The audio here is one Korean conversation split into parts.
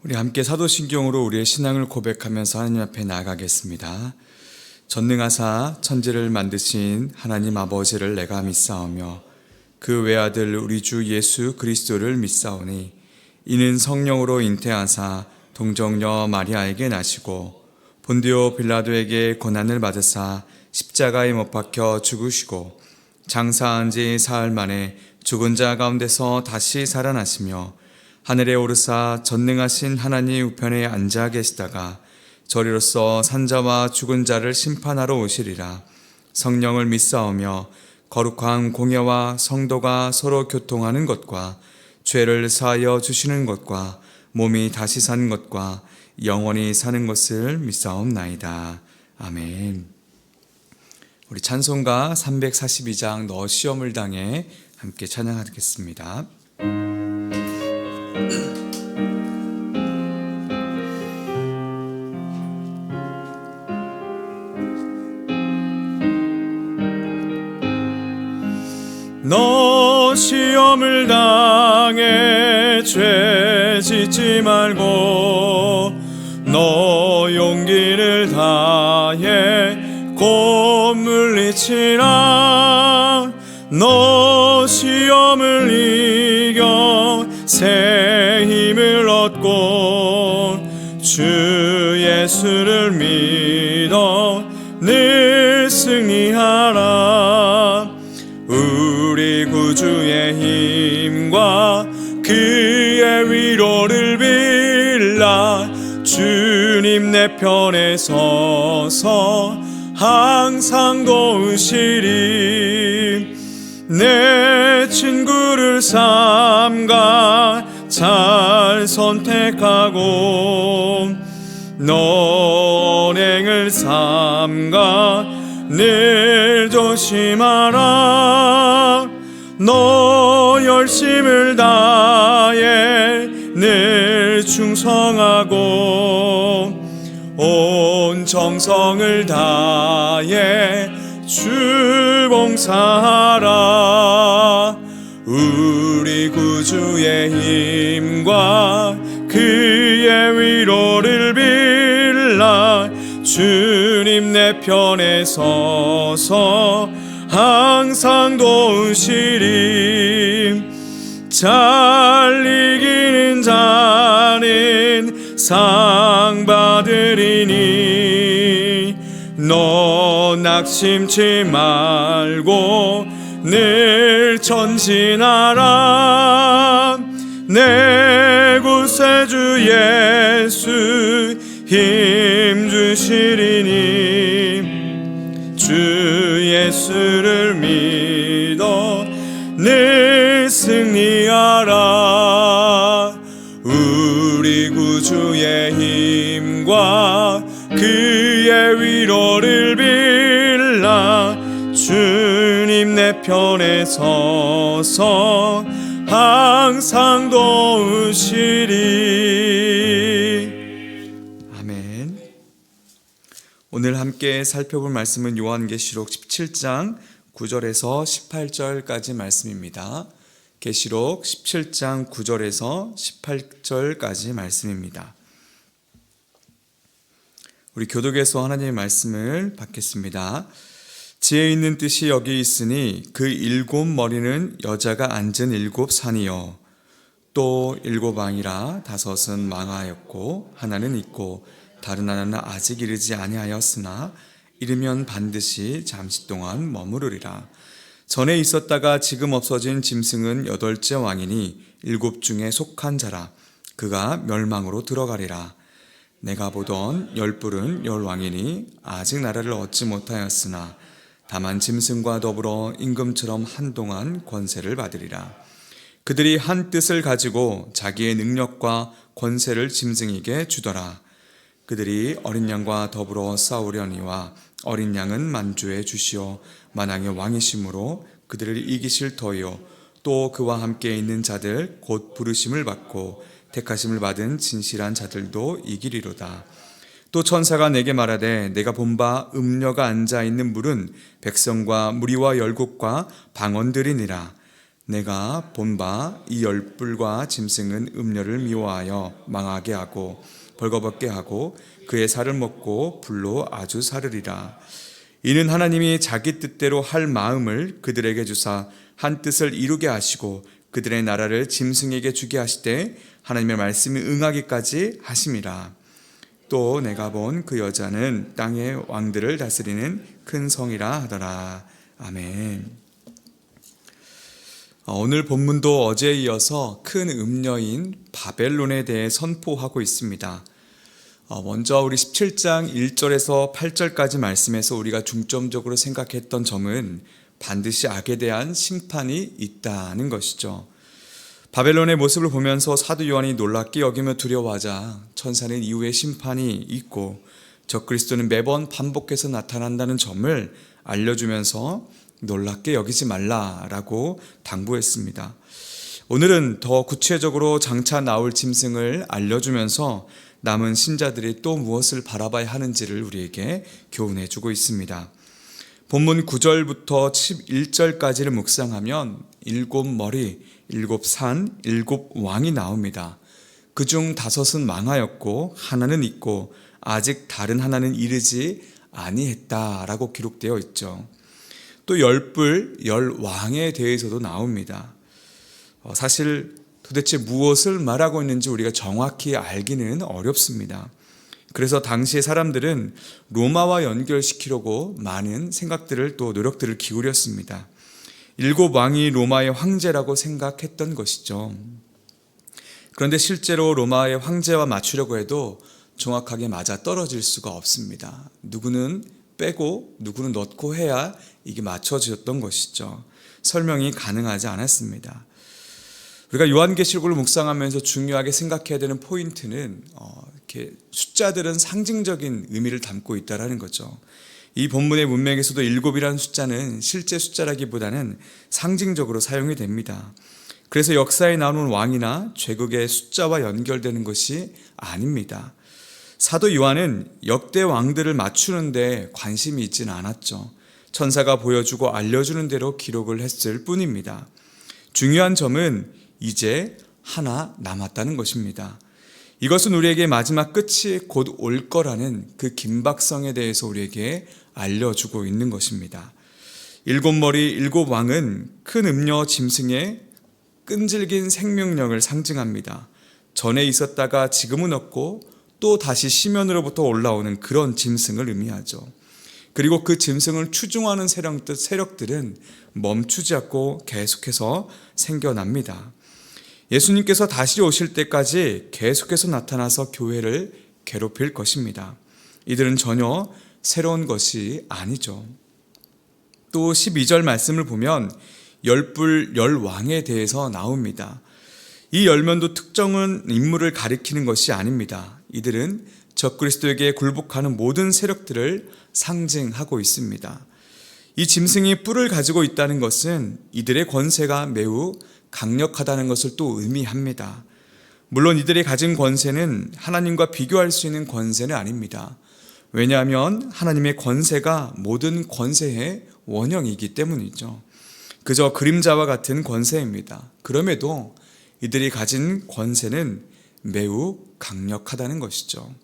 우리 함께 사도신경으로 우리의 신앙을 고백하면서 하나님 앞에 나아가겠습니다. 전능하사 천지를 만드신 하나님 아버지를 내가 믿사오며 그 외아들 우리 주 예수 그리스도를 믿사오니 이는 성령으로 잉태하사 동정녀 마리아에게 나시고 본디오 빌라도에게 고난을 받으사 십자가에 못 박혀 죽으시고 장사한 지 사흘 만에 죽은 자 가운데서 다시 살아나시며 하늘에 오르사 전능하신 하나님 우편에 앉아 계시다가 저리로서 산자와 죽은 자를 심판하러 오시리라. 성령을 믿사오며 거룩한 공예와 성도가 서로 교통하는 것과 죄를 사하여 주시는 것과 몸이 다시 사는 것과 영원히 사는 것을 믿사옵나이다. 아멘. 우리 찬송가 342장 너 시험을 당해 함께 찬양하겠습니다. 너 시험을 당해 죄 짓지 말고 너 용기를 다해 곧 물리치라. 너 시험을 이겨 새 힘을 얻고 주 예수를 믿어 늘 승리하라. 우리 구주의 힘과 그의 위로를 빌라. 주님 내 편에 서서 항상 도우시리. 내 친구를 삼가 잘 선택하고 너 언행을 삼가 늘 조심하라. 너 열심을 다해 늘 충성하고 온 정성을 다해 주 봉사하라. 우리 구주의 힘과 그의 위로를 빌라. 주님 내 편에 서서 항상 도우시리. 잘 이기는 자는 상 받으리니 너 낙심치 말고 늘 전진하라. 내 구세주 예수 힘 주시리니 주 예수를 믿어 늘 승리하라. 우리 구주의 힘과 그의 위로를 빌라. 주님 내 편에 서서 항상 도우시리. 아멘. 오늘 함께 살펴볼 말씀은 요한계시록 17장 9절에서 18절까지 말씀입니다. 계시록 17장 9절에서 18절까지 말씀입니다. 우리 교독에서 하나님의 말씀을 받겠습니다. 지혜 있는 뜻이 여기 있으니 그 일곱 머리는 여자가 앉은 일곱 산이요 또 일곱 왕이라 다섯은 망하였고 하나는 있고 다른 하나는 아직 이르지 아니하였으나 이르면 반드시 잠시 동안 머무르리라. 전에 있었다가 지금 없어진 짐승은 여덟째 왕이니 일곱 중에 속한 자라. 그가 멸망으로 들어가리라. 내가 보던 열뿔은 열 왕이니 아직 나라를 얻지 못하였으나 다만 짐승과 더불어 임금처럼 한동안 권세를 받으리라. 그들이 한 뜻을 가지고 자기의 능력과 권세를 짐승에게 주더라. 그들이 어린 양과 더불어 싸우려니와 어린 양은 만주의 주시오 만왕의 왕이심으로 그들을 이기실 터이요 또 그와 함께 있는 자들 곧 부르심을 받고 택하심을 받은 진실한 자들도 이기리로다. 또 천사가 내게 말하되 내가 본 바 음녀가 앉아있는 물은 백성과 무리와 열국과 방언들이니라. 내가 본 바 이 열불과 짐승은 음녀를 미워하여 망하게 하고 벌거벗게 하고 그의 살을 먹고 불로 아주 사르리라. 이는 하나님이 자기 뜻대로 할 마음을 그들에게 주사 한 뜻을 이루게 하시고 그들의 나라를 짐승에게 주게 하시되 하나님의 말씀이 응하기까지 하심이라. 또 내가 본 그 여자는 땅의 왕들을 다스리는 큰 성이라 하더라. 아멘. 오늘 본문도 어제에 이어서 큰 음녀인 바벨론에 대해 선포하고 있습니다. 먼저 우리 17장 1절에서 8절까지 말씀에서 우리가 중점적으로 생각했던 점은 반드시 악에 대한 심판이 있다는 것이죠. 바벨론의 모습을 보면서 사도 요한이 놀랍게 여기며 두려워하자 천사는 이후에 심판이 있고 적그리스도는 매번 반복해서 나타난다는 점을 알려주면서 놀랍게 여기지 말라라고 당부했습니다. 오늘은 더 구체적으로 장차 나올 짐승을 알려주면서 남은 신자들이 또 무엇을 바라봐야 하는지를 우리에게 교훈해 주고 있습니다. 본문 9절부터 11절까지를 묵상하면 7머리, 7산, 7왕이 나옵니다. 그중 5은 망하였고 하나는 있고 아직 다른 하나는 이르지 아니했다라고 기록되어 있죠. 또 열불, 열왕에 대해서도 나옵니다. 사실 도대체 무엇을 말하고 있는지 우리가 정확히 알기는 어렵습니다. 그래서 당시의 사람들은 로마와 연결시키려고 많은 생각들을 또 노력들을 기울였습니다. 7왕이 로마의 황제라고 생각했던 것이죠. 그런데 실제로 로마의 황제와 맞추려고 해도 정확하게 맞아 떨어질 수가 없습니다. 누구는 빼고 누구는 넣고 해야 이게 맞춰졌던 것이죠. 설명이 가능하지 않았습니다. 우리가 요한계시록을 묵상하면서 중요하게 생각해야 되는 포인트는 이렇게 숫자들은 상징적인 의미를 담고 있다는 거죠. 이 본문의 문맥에서도 7이라는 숫자는 실제 숫자라기보다는 상징적으로 사용이 됩니다. 그래서 역사에 나오는 왕이나 제국의 숫자와 연결되는 것이 아닙니다. 사도 요한은 역대 왕들을 맞추는데 관심이 있지는 않았죠. 천사가 보여주고 알려주는 대로 기록을 했을 뿐입니다. 중요한 점은 이제 하나 남았다는 것입니다. 이것은 우리에게 마지막 끝이 곧 올 거라는 그 긴박성에 대해서 우리에게 알려주고 있는 것입니다. 7머리 7왕은 큰 음녀 짐승의 끈질긴 생명력을 상징합니다. 전에 있었다가 지금은 없고 또 다시 시면으로부터 올라오는 그런 짐승을 의미하죠. 그리고 그 짐승을 추종하는 세력들은 멈추지 않고 계속해서 생겨납니다. 예수님께서 다시 오실 때까지 계속해서 나타나서 교회를 괴롭힐 것입니다. 이들은 전혀 새로운 것이 아니죠. 또 12절 말씀을 보면 열불 열왕에 대해서 나옵니다. 이 열면도 특정한 인물을 가리키는 것이 아닙니다. 이들은 적그리스도에게 굴복하는 모든 세력들을 상징하고 있습니다. 이 짐승이 뿔을 가지고 있다는 것은 이들의 권세가 매우 강력하다는 것을 또 의미합니다. 물론 이들이 가진 권세는 하나님과 비교할 수 있는 권세는 아닙니다. 왜냐하면 하나님의 권세가 모든 권세의 원형이기 때문이죠. 그저 그림자와 같은 권세입니다. 그럼에도 이들이 가진 권세는 매우 강력하다는 것이죠.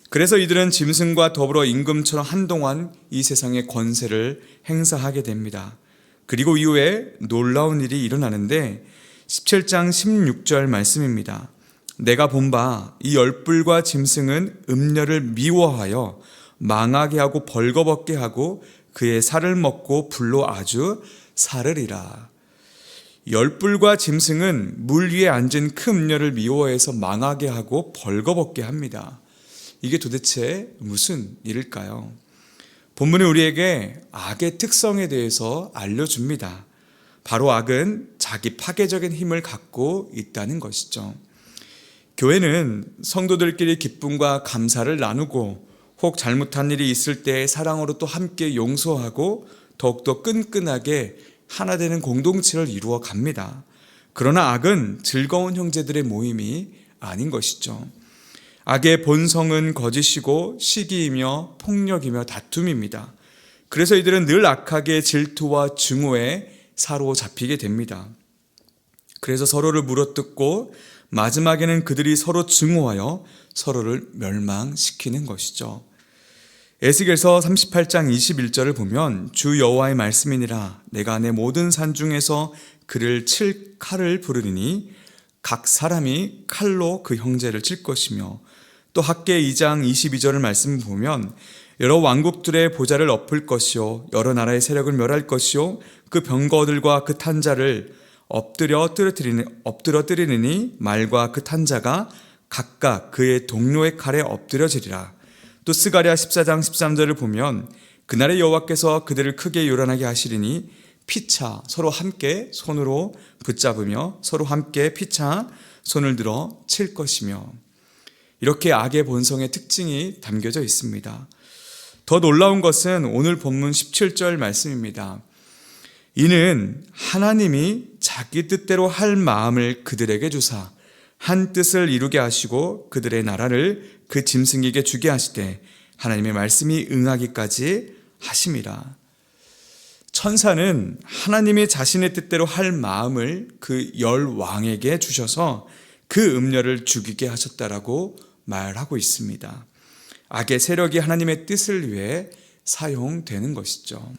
그래서 이들은 짐승과 더불어 임금처럼 한동안 이 세상의 권세를 행사하게 됩니다. 그리고 이후에 놀라운 일이 일어나는데 17장 16절 말씀입니다. 내가 본 바 이 열불과 짐승은 음녀를 미워하여 망하게 하고 벌거벗게 하고 그의 살을 먹고 불로 아주 사르리라. 열불과 짐승은 물 위에 앉은 큰 음녀를 미워해서 망하게 하고 벌거벗게 합니다. 이게 도대체 무슨 일일까요? 본문이 우리에게 악의 특성에 대해서 알려줍니다. 바로 악은 자기 파괴적인 힘을 갖고 있다는 것이죠. 교회는 성도들끼리 기쁨과 감사를 나누고 혹 잘못한 일이 있을 때 사랑으로 또 함께 용서하고 더욱더 끈끈하게 하나 되는 공동체를 이루어 갑니다. 그러나 악은 즐거운 형제들의 모임이 아닌 것이죠. 악의 본성은 거짓이고 시기이며 폭력이며 다툼입니다. 그래서 이들은 늘 악하게 질투와 증오에 사로잡히게 됩니다. 그래서 서로를 물어뜯고 마지막에는 그들이 서로 증오하여 서로를 멸망시키는 것이죠. 에스겔서 38장 21절을 보면 주 여호와의 말씀이니라 내가 내 모든 산 중에서 그를 칠 칼을 부르리니 각 사람이 칼로 그 형제를 칠 것이며 또 학개 2장 22절을 말씀을 보면 여러 왕국들의 보좌를 엎을 것이요 여러 나라의 세력을 멸할 것이요 그 병거들과 그 탄자를 엎드려 뜨리니 말과 그 탄자가 각각 그의 동료의 칼에 엎드려지리라. 또 스가랴 14장 13절을 보면 그날의 여호와께서 그들을 크게 요란하게 하시리니 피차 서로 함께 손으로 붙잡으며 서로 함께 피차 손을 들어 칠 것이며 이렇게 악의 본성의 특징이 담겨져 있습니다. 더 놀라운 것은 오늘 본문 17절 말씀입니다. 이는 하나님이 자기 뜻대로 할 마음을 그들에게 주사 한 뜻을 이루게 하시고 그들의 나라를 그 짐승에게 주게 하시되 하나님의 말씀이 응하기까지 하심이라. 천사는 하나님이 자신의 뜻대로 할 마음을 그 열 왕에게 주셔서 그 음녀를 죽이게 하셨다라고 말하고 있습니다. 악의 세력이 하나님의 뜻을 위해 사용되는 것이죠.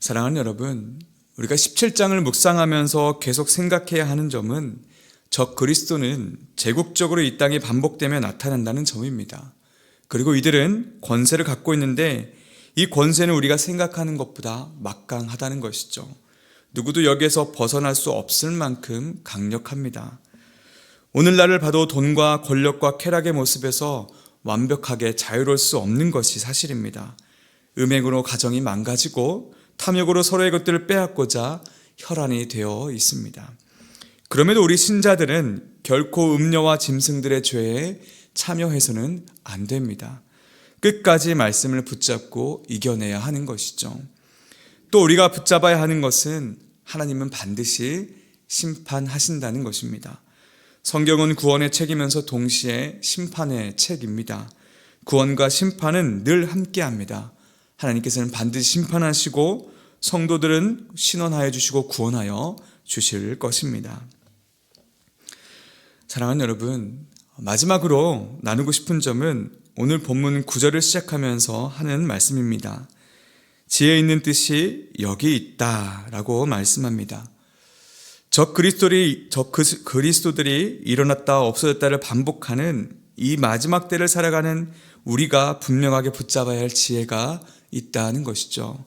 사랑하는 여러분, 우리가 17장을 묵상하면서 계속 생각해야 하는 점은 적 그리스도는 제국적으로 이 땅에 반복되며 나타난다는 점입니다. 그리고 이들은 권세를 갖고 있는데 이 권세는 우리가 생각하는 것보다 막강하다는 것이죠. 누구도 여기에서 벗어날 수 없을 만큼 강력합니다. 오늘날을 봐도 돈과 권력과 쾌락의 모습에서 완벽하게 자유로울 수 없는 것이 사실입니다. 음행으로 가정이 망가지고 탐욕으로 서로의 것들을 빼앗고자 혈안이 되어 있습니다. 그럼에도 우리 신자들은 결코 음녀와 짐승들의 죄에 참여해서는 안 됩니다. 끝까지 말씀을 붙잡고 이겨내야 하는 것이죠. 또 우리가 붙잡아야 하는 것은 하나님은 반드시 심판하신다는 것입니다. 성경은 구원의 책이면서 동시에 심판의 책입니다. 구원과 심판은 늘 함께합니다. 하나님께서는 반드시 심판하시고 성도들은 신원하여 주시고 구원하여 주실 것입니다. 사랑하는 여러분, 마지막으로 나누고 싶은 점은 오늘 본문 9절을 시작하면서 하는 말씀입니다. 지혜 있는 뜻이 여기 있다라고 말씀합니다. 적 그리스도들이 일어났다 없어졌다를 반복하는 이 마지막 때를 살아가는 우리가 분명하게 붙잡아야 할 지혜가 있다는 것이죠.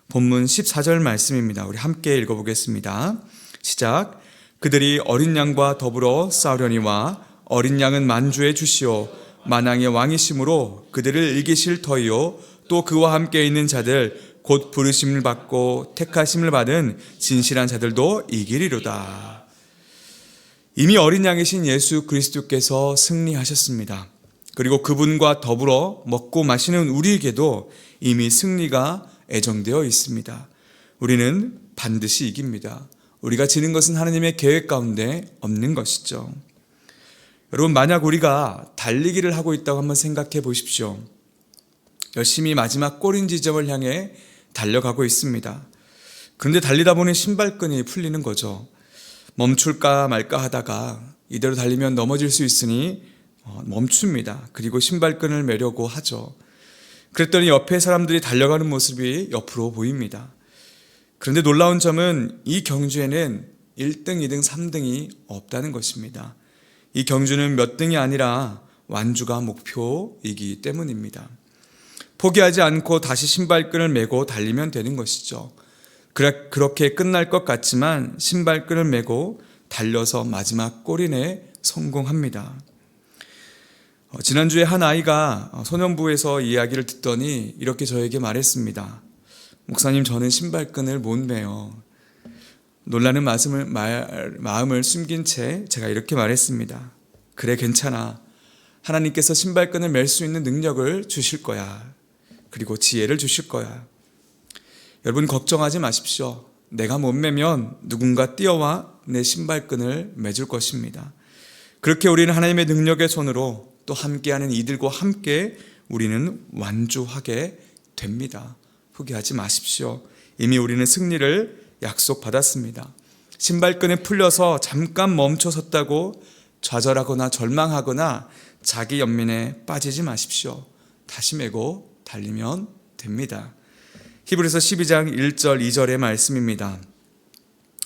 본문 14절 말씀입니다. 우리 함께 읽어보겠습니다. 시작. 그들이 어린 양과 더불어 싸우려니와 어린 양은 만주의 주시오 만왕의 왕이심으로 그들을 이기실 터이요 또 그와 함께 있는 자들 곧 부르심을 받고 택하심을 받은 진실한 자들도 이기리로다. 이미 어린 양이신 예수 그리스도께서 승리하셨습니다. 그리고 그분과 더불어 먹고 마시는 우리에게도 이미 승리가 애정되어 있습니다. 우리는 반드시 이깁니다. 우리가 지는 것은 하나님의 계획 가운데 없는 것이죠. 여러분, 만약 우리가 달리기를 하고 있다고 한번 생각해 보십시오. 열심히 마지막 골인 지점을 향해 달려가고 있습니다. 그런데 달리다 보니 신발끈이 풀리는 거죠. 멈출까 말까 하다가 이대로 달리면 넘어질 수 있으니 멈춥니다. 그리고 신발끈을 매려고 하죠. 그랬더니 옆에 사람들이 달려가는 모습이 옆으로 보입니다. 그런데 놀라운 점은 이 경주에는 1등, 2등, 3등이 없다는 것입니다. 이 경주는 몇 등이 아니라 완주가 목표이기 때문입니다. 포기하지 않고 다시 신발끈을 매고 달리면 되는 것이죠. 그렇게 끝날 것 같지만 신발끈을 매고 달려서 마지막 골인에 성공합니다. 지난주에 한 아이가 소년부에서 이야기를 듣더니 이렇게 저에게 말했습니다. 목사님, 저는 신발끈을 못 매요. 놀라는 마음을 숨긴 채 제가 이렇게 말했습니다. 그래, 괜찮아. 하나님께서 신발끈을 맬 수 있는 능력을 주실 거야. 그리고 지혜를 주실 거야. 여러분, 걱정하지 마십시오. 내가 못 매면 누군가 뛰어와 내 신발끈을 매줄 것입니다. 그렇게 우리는 하나님의 능력의 손으로 또 함께하는 이들과 함께 우리는 완주하게 됩니다. 포기하지 마십시오. 이미 우리는 승리를 약속받았습니다. 신발끈이 풀려서 잠깐 멈춰 섰다고 좌절하거나 절망하거나 자기 연민에 빠지지 마십시오. 다시 메고 달리면 됩니다. 히브리서 12장 1절 2절의 말씀입니다.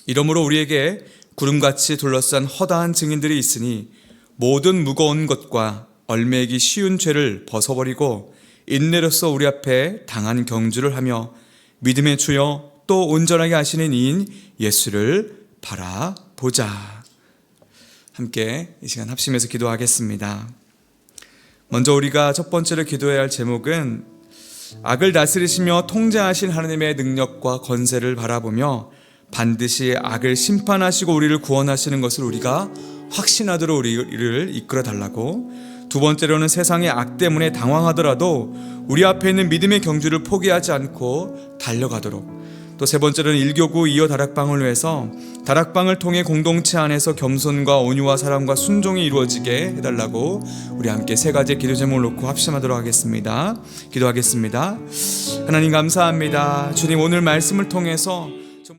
이러므로 우리에게 구름같이 둘러싼 허다한 증인들이 있으니 모든 무거운 것과 얼매기 쉬운 죄를 벗어버리고 인내로써 우리 앞에 당한 경주를 하며 믿음의 주여 또 온전하게 하시는 이인 예수를 바라보자. 함께 이 시간 합심해서 기도하겠습니다. 먼저 우리가 첫 번째로 기도해야 할 제목은 악을 다스리시며 통제하신 하나님의 능력과 권세를 바라보며 반드시 악을 심판하시고 우리를 구원하시는 것을 우리가 확신하도록 우리를 이끌어 달라고, 두 번째로는 세상의 악 때문에 당황하더라도 우리 앞에 있는 믿음의 경주를 포기하지 않고 달려가도록, 또 세 번째로는 일교구 이어 다락방을 위해서 다락방을 통해 공동체 안에서 겸손과 온유와 사랑과 순종이 이루어지게 해달라고 우리 함께 세 가지의 기도 제목을 놓고 합심하도록 하겠습니다. 기도하겠습니다. 하나님 감사합니다. 주님, 오늘 말씀을 통해서